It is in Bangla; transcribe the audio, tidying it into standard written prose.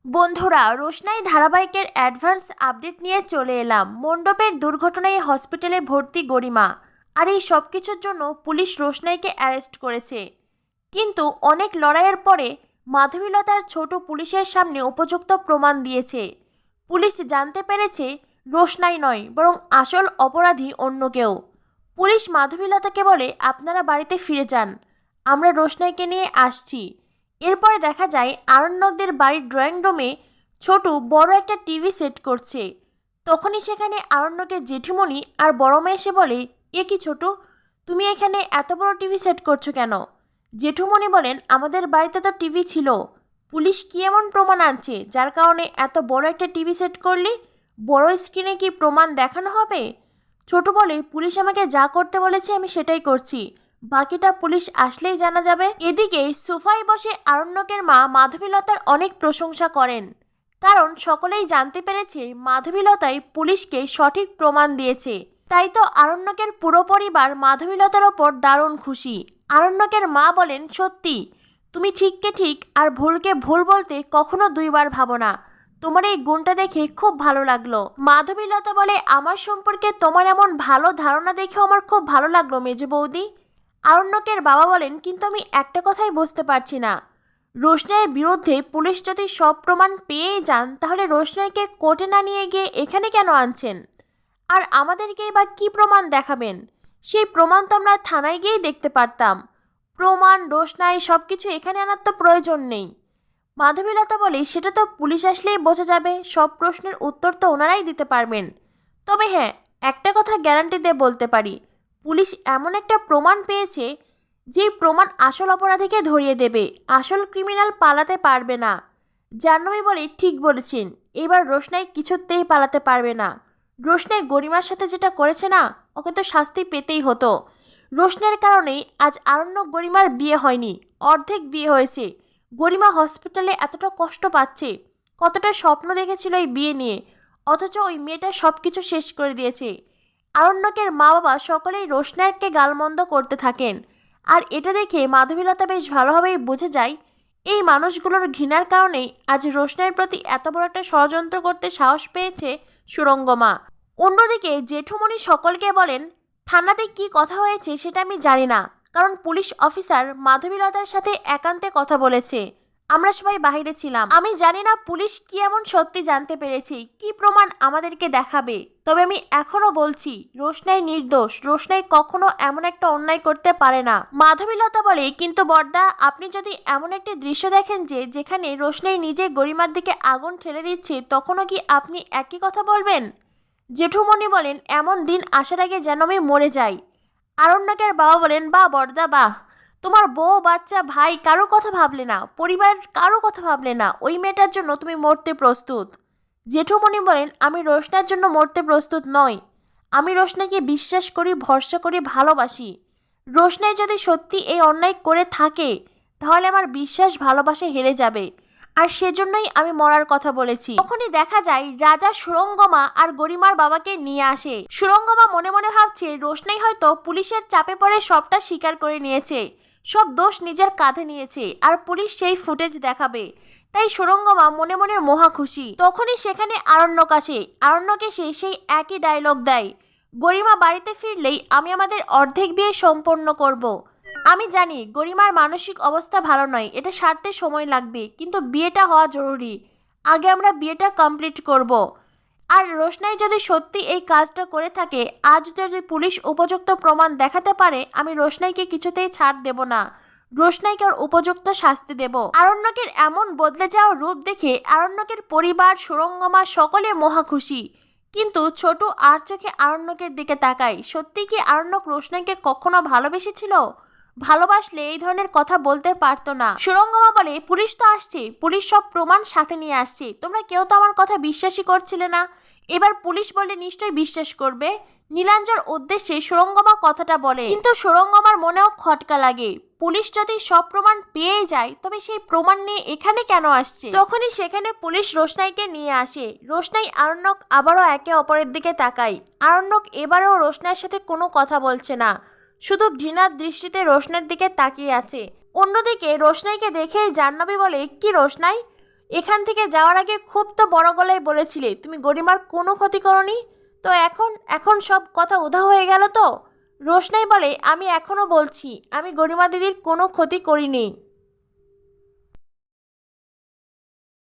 বন্ধুরা, রোশনাই ধারাবাহিকের অ্যাডভান্স আপডেট নিয়ে চলে এলাম। মণ্ডপের দুর্ঘটনায় হসপিটালে ভর্তি গরিমা, আর এই সব কিছুর জন্য পুলিশ রোশনাইকে অ্যারেস্ট করেছে। কিন্তু অনেক লড়াইয়ের পরে মাধবীলতার ছোট পুলিশের সামনে উপযুক্ত প্রমাণ দিয়েছে। পুলিশ জানতে পেরেছে রোশনাই নয়, বরং আসল অপরাধী অন্য কেউ। পুলিশ মাধবীলতাকে বলে, আপনারা বাড়িতে ফিরে যান, আমরা রোশনাইকে নিয়ে আসছি। এরপরে দেখা যায় আরণ্যকদের বাড়ির ড্রয়িং রুমে ছোটু বড় একটা টিভি সেট করছে। তখনই সেখানে আরণ্যকের জেঠিমণি আর বড় মেয়ে এসে বলে, এ কি ছোটু, তুমি এখানে এত বড় টিভি সেট করছো কেন? জেঠুমণি বলেন, আমাদের বাড়িতে তো টিভি ছিল। পুলিশ কি এমন প্রমাণ আনছে যার কারণে এত বড় একটা টিভি সেট করলি? বড় স্ক্রিনে কি প্রমাণ দেখানো হবে? ছোট বলে, পুলিশ আমাকে যা করতে বলেছে আমি সেটাই করছি, বাকিটা পুলিশ আসলেই জানা যাবে। এদিকে সোফায় বসে আরণ্যকের মা মাধবীলতার অনেক প্রশংসা করেন, কারণ সকলেই জানতে পেরেছে মাধবীলতাই পুলিশকে সঠিক প্রমাণ দিয়েছে। তাই তো আরণ্যকের পুরো পরিবার মাধবীলতার ওপর দারুণ খুশি। আরণ্যকের মা বলেন, সত্যি তুমি ঠিককে ঠিক আর ভুলকে ভুল বলতে কখনো দুইবার ভাবো না। তোমার এই গুণটা দেখে খুব ভালো লাগলো। মাধবীলতা বলে, আমার সম্পর্কে তোমার এমন ভালো ধারণা দেখেও আমার খুব ভালো লাগলো মেজো বৌদি। আরণ্যকের বাবা বলেন, কিন্তু আমি একটা কথাই বুঝতে পারছি না, রোশনাইয়ের বিরুদ্ধে পুলিশ যদি সব প্রমাণ পেয়েই যান, তাহলে রোশনাইকে কোর্টে না নিয়ে গিয়ে এখানে কেন আনছেন? আর আমাদেরকেই বা কী প্রমাণ দেখাবেন? সেই প্রমাণ তো আমরা থানায় গিয়েই দেখতে পারতাম। প্রমাণ রোশনাই সব কিছু এখানে আনার তো প্রয়োজন নেই। মাধবীলতা বলে, সেটা তো পুলিশ আসলেই বোঝা যাবে, সব প্রশ্নের উত্তর তো ওনারাই দিতে পারবেন। তবে হ্যাঁ, একটা কথা গ্যারান্টি দিয়ে বলতে পারি, পুলিশ এমন একটা প্রমাণ পেয়েছে যে প্রমাণ আসল অপরাধীকে ধরিয়ে দেবে, আসল ক্রিমিনাল পালাতে পারবে না। জাহ্নবী বলে, ঠিক বলেছেন, এবার রোশনাই কিছুতেই পালাতে পারবে না। রোশনাই গরিমার সাথে যেটা করেছে না, ওকে তো শাস্তি পেতেই হতো। রোশনাইয়ের কারণেই আজ আরণ্যক গরিমার বিয়ে হয়নি, অর্ধেক বিয়ে হয়েছে। গরিমা হসপিটালে এতটা কষ্ট পাচ্ছে, কতটা স্বপ্ন দেখেছিল এই বিয়ে নিয়ে, অথচ ওই মেয়েটা সব কিছু শেষ করে দিয়েছে। আরণ্যকের মা বাবা সকলেই রোশনাইকে গালমন্দ করতে থাকেন, আর এটা দেখে মাধবীলতা বেশ ভালোভাবেই বুঝে যায় এই মানুষগুলোর ঘৃণার কারণেই আজ রোশনাইয়ের প্রতি এত বড় একটা ষড়যন্ত্র করতে সাহস পেয়েছে সুরঙ্গমা। অন্যদিকে জেঠুমণি সকলকে বলেন, থানাতে কি কথা হয়েছে সেটা আমি জানি না, কারণ পুলিশ অফিসার মাধবীলতার সাথে একান্তে কথা বলেছে, আমরা সবাই বাইরে ছিলাম। আমি জানি না পুলিশ কি এমন সত্যি জানতে পেরেছে, কি প্রমাণ আমাদেরকে দেখাবে। তবে আমি এখনো বলছি, রোশনাই নির্দোষ, রোশনাই কখনো এমন একটা অন্যায় করতে পারে না। মাধবীলতা বলে, কিন্তু বড়দা, আপনি যদি এমন একটি দৃশ্য দেখেন যেখানে রোশনাই নিজে গরিমার দিকে আগুন ঠেলে দিচ্ছে, তখনও কি আপনি একই কথা বলবেন? জেঠুমণি বলেন, এমন দিন আসার আগে যেন আমি মরে যাই। আরণ্যকের বাবা বলেন, বাহ বড়দা বাহ, তোমার বউ বাচ্চা ভাই কারো কথা ভাবলে না, পরিবারের কারো কথা ভাবলে না, ওই মেয়েটার জন্য তুমি মরতে প্রস্তুত। জেঠুমণি বলেন, আমি রোশনার জন্য মরতে প্রস্তুত নই। আমি রোশনাকে বিশ্বাস করি, ভরসা করি, ভালোবাসি। রোশনাই যদি সত্যি এই অন্যায় করে থাকে, তাহলে আমার বিশ্বাস ভালোবাসা হেরে যাবে, আর সেজন্যই আমি মরার কথা বলেছি। তখনই দেখা যায় রাজা সুরঙ্গমা আর গরিমার বাবাকে নিয়ে আসে। সুরঙ্গমা মনে মনে ভাবছে, রোশনাই হয়তো পুলিশের চাপে পড়ে সবটা স্বীকার করে নিয়েছে, সব দোষ নিজের কাঁধে নিয়েছে, আর পুলিশ সেই ফুটেজ দেখাবে। তাই সুরঙ্গমা মনে মনে মহা খুশি। তখনই সেখানে আরণ্যক আসে। আরণ্যক এসে সেই একই ডায়লগ দেয়, গরিমা বাড়িতে ফিরলেই আমি আমাদের অর্ধেক বিয়ে সম্পন্ন করব। আমি জানি গরিমার মানসিক অবস্থা ভালো নয়, এটা সারতে সময় লাগবে, কিন্তু বিয়েটা হওয়া জরুরি। আগে আমরা বিয়েটা কমপ্লিট করব। আর রোশনাই যদি সত্যি এই কাজটা করে থাকে, আজ যদি পুলিশ উপযুক্ত প্রমাণ দেখাতে পারে, আমি রোশনাইকে কিছুতেই ছাড় দেব না, রোশনাইকে ওর উপযুক্ত শাস্তি দেব। আরণ্যকের এমন বদলে যাওয়া রূপ দেখে আরণ্যকের পরিবার, সুরঙ্গমা সকলে মহা খুশি। কিন্তু ছোট আর চোখে আরণ্যকের দিকে তাকায়। সত্যি কি আরণ্যক রোশনাইকে কখনো ভালোবেসেছিল? ভালোবাসলে এই ধরনের কথা বলতে পারতো না। সুরঙ্গমা বলে, পুলিশ তো আসছে, পুলিশ সব প্রমাণ সাথে নিয়ে আসছে, তোমরা কেউ তো আমার কথা বিশ্বাসই করছিলে না, এবার পুলিশ বলে নিশ্চয়ই বিশ্বাস করবে। নীলাঞ্জর উদ্দেশ্যে সুরঙ্গমা কথাটা বলে, কিন্তু সুরঙ্গমার মনেও খটকা লাগে, পুলিশ যদি সব প্রমাণ পেয়ে যায়, তবে সেই প্রমাণ নিয়ে এখানে কেন আসছে? তখনই সেখানে পুলিশ রোশনাইকে নিয়ে আসে। রোশনাই, আরণ্যক আবারও একে অপরের দিকে তাকায়। আরণ্যক এবারেও রোশনাইয়ের সাথে কোনো কথা বলছে না, শুধু ঘৃণার দৃষ্টিতে রোশনাইয়ের দিকে তাকিয়ে আছে। অন্যদিকে রোশনাইকে দেখেই জাহ্নবী বলে, কি রোশনাই, এখান থেকে যাওয়ার আগে খুব তো বড় গলায় বলেছিলে তুমি গরিমার কোনো ক্ষতি করনি। তো এখন এখন সব কথা উধাও হয়ে গেল তো? রোশনাই বলে, আমি এখনো বলছি আমি গরিমা দিদির কোনো ক্ষতি করিনি।